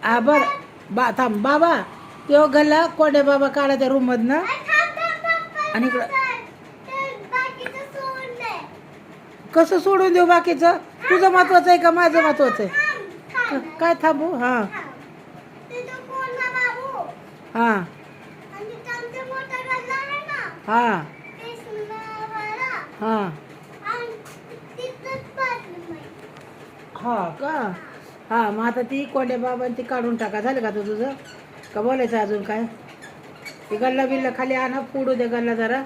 हा बर थांब बाबा तेव्हा गल्ला कोंडे बाबा काढा त्या रूम मधनं आणि इकडं कसं सोडून देऊ बाकीचं तुझं महत्वाचं आहे का माझं महत्वाचं आहे काय थांबू हा हा हा हा हा का हा मग आता ती कोंड्या बाबांची ती काढून टाका झालं का तुझं का बोलायचं अजून काय ते गल्ला बिल्ला खाली आणा फोडू दे गल्ला जरा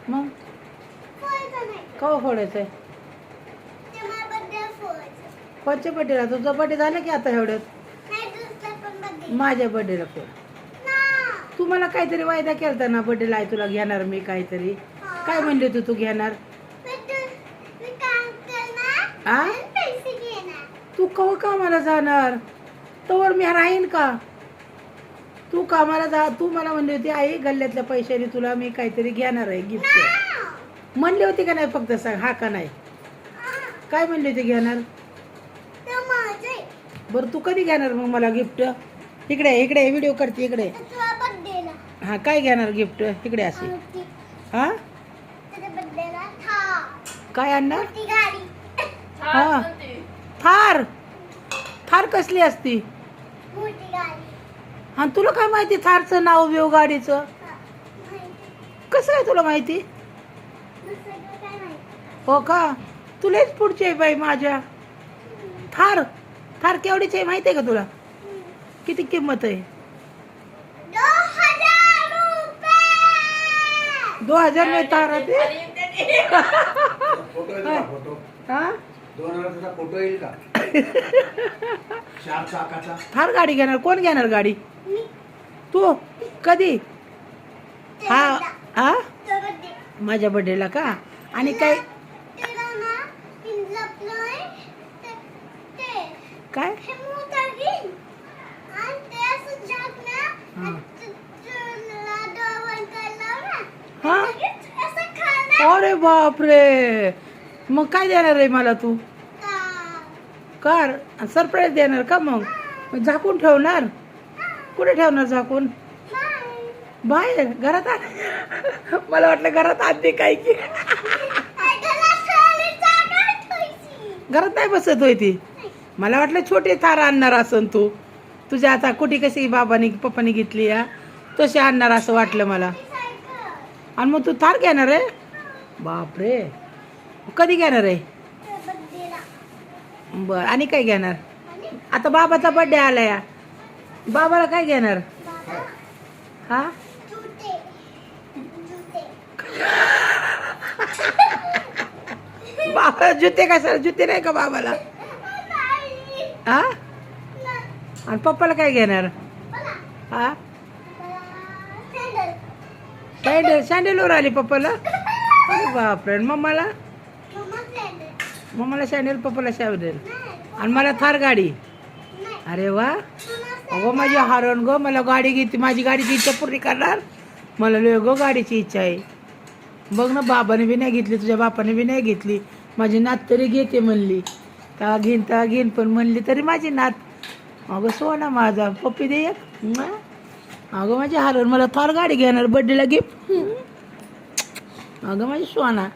मग कवा फोडायचं आहे कोणच्या बड्डेला तुझा बड्डे झाला की आता एवढ्यात माझ्या बड्डेला फोड तू मला काहीतरी वायदा केलता ना बड्डेला आहे तुला घेणार मी काहीतरी काय म्हणले तू घेणार आ तू कवा कामाला जाणार तोवर मी राहीन का तू कामाला जा तू मला म्हणली होती आई गल्ल्यातल्या पैशाने तुला मी काहीतरी घेणार आहे गिफ्ट म्हणली होती का नाही फक्त सांग हा का नाही काय म्हणली होती घेणार बरं तू कधी घेणार मग मला गिफ्ट इकडे इकडे व्हिडिओ करते इकडे हा काय घेणार गिफ्ट इकडे असे हा काय आणणार हा थार थार कसली असती हा तुला काय माहिती थारचं नाव बिव गाडीचं कसं आहे तुला माहिती हो का तुलाच पुढची आहे बाई माझ्या थार थार केवढीची आहे माहिती आहे का तुला किती किंमत आहे 2000 में थार आते हा फोटो येईल का थार गाडी घेणार कोण घेणार गाडी तू कधी हा हा माझ्या बर्थडेला का आणि काय काय हा अरे बापरे मग काय देणार आहे मला तू कार सरप्राईज देणार का मग झाकून ठेवणार कुठे ठेवणार झाकून बाहेर घरात मला वाटलं घरात आणते काय की घरात नाही बसत होय ती मला वाटलं छोटे थार आणणार असन तू तुझ्या आता कुठे कशी बाबानी पप्पानी घेतली या तशी आणणार असं वाटलं मला आणि मग तू थार घेणार आहे बापरे कधी घेणार आहे बर आणि काय घेणार आता बाबाचा बर्थडे आला या बाबाला काय घेणार हा बाबा जुते काय सर जुते नाही का बाबाला हा आणि पप्पाला काय घेणार हा सँडल सँडलवर आली पप्पाला अरे बापरे मम्माला मम्माला सँडल पप्पाला सँडल आणि मला थार गाडी अरे वा अगो माझी हारण गो मला गाडी घेते माझी गाडीची इच्छा पूर्ण करणार मला लय गो गाडीची इच्छा आहे बघ ना बाबाने बी नाही घेतली तुझ्या बापाने बी नाही घेतली माझी नात तरी घेते म्हणली ता घेईन पण म्हणली तरी माझी नात अगं सोना माझा पप्पी दे एक अगं माझी हारण मला थार गाडी घेणार बर्थडेला गिफ्ट अगं माझी सोना